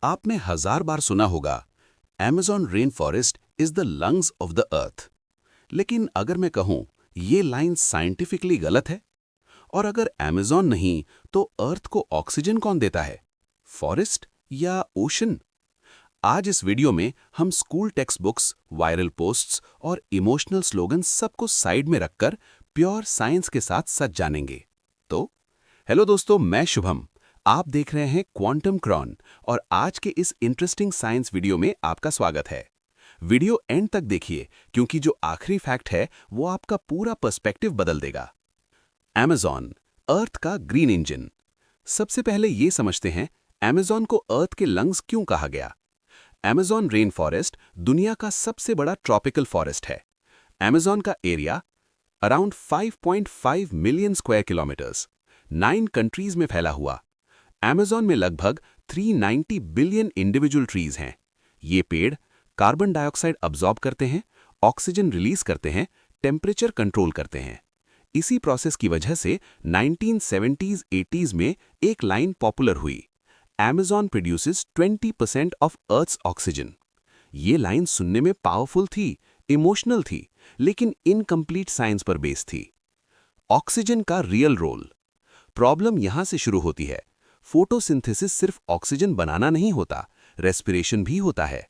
आपने हजार बार सुना होगा, Amazon rain forest is the lungs of the earth. लेकिन अगर मैं कहूं ये लाइन साइंटिफिकली गलत है, और अगर Amazon नहीं तो अर्थ को ऑक्सीजन कौन देता है, फॉरेस्ट या ओशन? आज इस वीडियो में हम school text books, viral posts और इमोशनल स्लोगन सबको साइड में रखकर प्योर साइंस के साथ सच जानेंगे। तो हेलो दोस्तों, मैं शुभम। आप देख रहे हैं क्वांटम क्रॉन और आज के इस इंटरेस्टिंग साइंस वीडियो में आपका स्वागत है। वीडियो एंड तक देखिए क्योंकि जो आखिरी फैक्ट है वो आपका पूरा पर्सपेक्टिव बदल देगा। Amazon, अर्थ का ग्रीन इंजन। सबसे पहले ये समझते हैं Amazon को अर्थ के लंग्स क्यों कहा गया। Amazon रेन फॉरेस्ट दुनिया का सबसे बड़ा ट्रॉपिकल फॉरेस्ट है। Amazon का area around 5.5 million square kilometres, 9 countries में फैला हुआ। Amazon में लगभग 390 बिलियन इंडिविजुअल ट्रीज हैं। ये पेड़ कार्बन डाइऑक्साइड अब्जॉर्ब करते हैं, ऑक्सीजन रिलीज करते हैं, टेम्परेचर कंट्रोल करते हैं। इसी प्रोसेस की वजह से 1970s-80s में एक लाइन पॉपुलर हुई, Amazon produces 20% of earth's oxygen. ये लाइन सुनने में पावरफुल थी, इमोशनल थी, लेकिन इनकम्प्लीट साइंस पर बेस थी। ऑक्सीजन का रियल रोल। प्रॉब्लम यहां से शुरू होती है। फोटोसिंथेसिस सिर्फ ऑक्सीजन बनाना नहीं होता, रेस्पिरेशन भी होता है।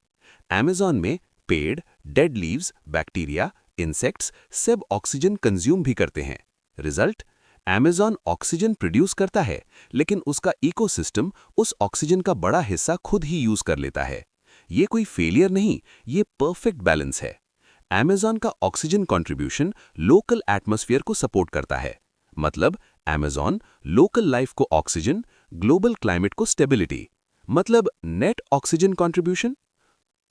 Amazon में पेड़, डेड लीव्स, बैक्टीरिया, इंसेक्ट्स सब ऑक्सीजन कंज्यूम भी करते हैं। रिजल्ट, Amazon ऑक्सीजन प्रोड्यूस करता है, लेकिन उसका इकोसिस्टम उस ऑक्सीजन का बड़ा हिस्सा खुद ही यूज कर लेता है। ये कोई फेलियर नहीं, ये परफेक्ट बैलेंस है। Amazon का ऑक्सीजन कंट्रीब्यूशन लोकल एटमॉस्फेयर को सपोर्ट करता है। मतलब Amazon लोकल लाइफ को ऑक्सीजन, ग्लोबल क्लाइमेट को स्टेबिलिटी। मतलब net oxygen contribution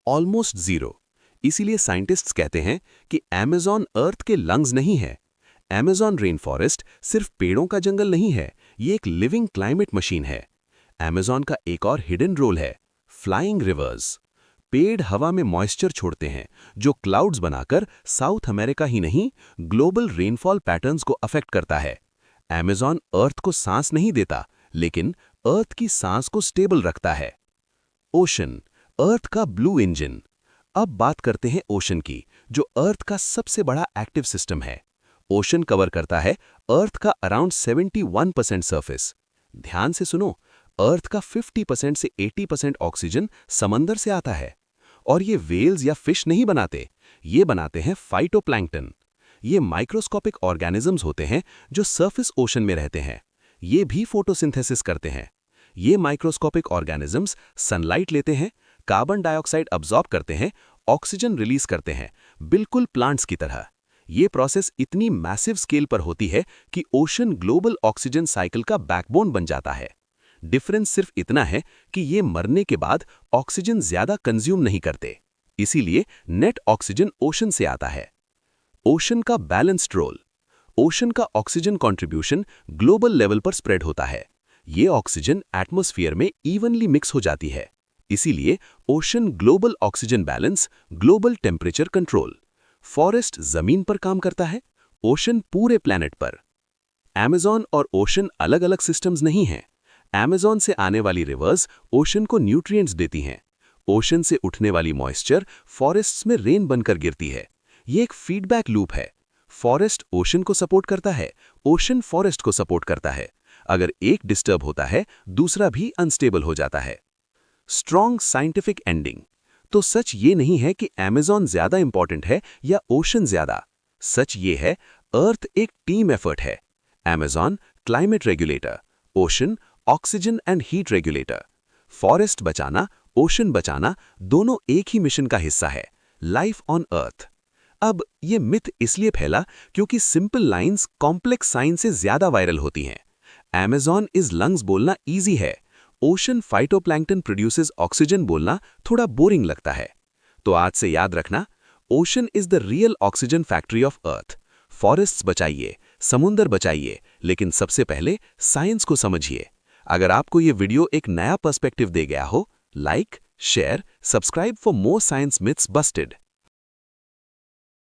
almost zero. इसीलिए साइंटिस्ट्स कहते हैं कि Amazon अर्थ के लंग्स नहीं है। Amazon रेन फॉरेस्ट सिर्फ पेड़ों का जंगल नहीं है, ये एक लिविंग क्लाइमेट मशीन है। Amazon का एक और हिडन रोल है, फ्लाइंग रिवर्स। पेड़ हवा में मॉइस्चर छोड़ते हैं, जो क्लाउड्स बनाकर साउथ अमेरिका ही नहीं, ग्लोबल रेनफॉल पैटर्न्स को अफेक्ट करता है। Amazon अर्थ को सांस नहीं देता, लेकिन अर्थ की सांस को स्टेबल रखता है। ओशन, अर्थ का ब्लू इंजन। अब बात करते हैं ओशन की, जो अर्थ का सबसे बड़ा एक्टिव सिस्टम है। ओशन कवर करता है अर्थ का अराउंड 71% सरफेस। ध्यान से सुनो, अर्थ का 50% से 80% ऑक्सीजन समंदर से आता है। और ये वेल्स या फिश नहीं बनाते, ये बनाते हैं फाइटोप्लैंक्टन। ये माइक्रोस्कोपिक ऑर्गेनिजम्स होते हैं जो सरफेस ओशन में रहते हैं। ये भी फोटोसिंथेसिस करते हैं। ये माइक्रोस्कोपिक ऑर्गेनिजम्स सनलाइट लेते हैं, कार्बन डाइऑक्साइड अब्जॉर्ब करते हैं, ऑक्सीजन रिलीज करते हैं, बिल्कुल प्लांट्स की तरह। ये प्रोसेस इतनी मैसिव स्केल पर होती है कि ओशन ग्लोबल ऑक्सीजन साइकिल का बैकबोन बन जाता है। डिफरेंस सिर्फ इतना है कि ये मरने के बाद ऑक्सीजन ज्यादा कंज्यूम नहीं करते, इसीलिए नेट ऑक्सीजन ओशन से आता है। ओशन का बैलेंस्ड रोल। ओशन का ऑक्सीजन कंट्रीब्यूशन ग्लोबल लेवल पर स्प्रेड होता है। ये ऑक्सीजन एटमॉस्फेयर में इवनली मिक्स हो जाती है। इसीलिए ocean global oxygen balance, global temperature control. Forest जमीन पर काम करता है, ओशन पूरे प्लैनेट पर। Amazon और ओशन अलग अलग सिस्टम्स नहीं हैं। Amazon से आने वाली रिवर्स ओशन को न्यूट्रिएंट्स देती हैं। ओशन से उठने वाली मॉइस्चर फॉरेस्ट्स में रेन बनकर गिरती है। ये एक फीडबैक लूप है। फॉरेस्ट ओशन को सपोर्ट करता है, ओशन फॉरेस्ट को सपोर्ट करता है। अगर एक डिस्टर्ब होता है, दूसरा भी अनस्टेबल हो जाता है। Strong scientific ending. तो सच ये नहीं है कि Amazon ज्यादा इंपॉर्टेंट है या ओशन ज्यादा। सच ये है, अर्थ एक टीम एफर्ट है। Amazon climate regulator, ocean oxygen and heat regulator. Forest बचाना, ओशन बचाना, दोनों एक ही मिशन का हिस्सा है, लाइफ ऑन अर्थ। अब ये मिथ इसलिए फैला क्योंकि सिंपल लाइंस कॉम्प्लेक्स साइंस से ज्यादा वायरल होती हैं। Amazon इज लंग्स बोलना इजी है, ओशन फाइटोप्लैंक्टन प्रोड्यूसेस ऑक्सीजन बोलना थोड़ा बोरिंग लगता है। तो आज से याद रखना, ocean is the real oxygen factory of earth. Forests बचाइए, समुंदर बचाइए, लेकिन सबसे पहले साइंस को समझिए। अगर आपको ये वीडियो एक नया पर्सपेक्टिव दे गया हो, like, share, subscribe for more science myths Busted.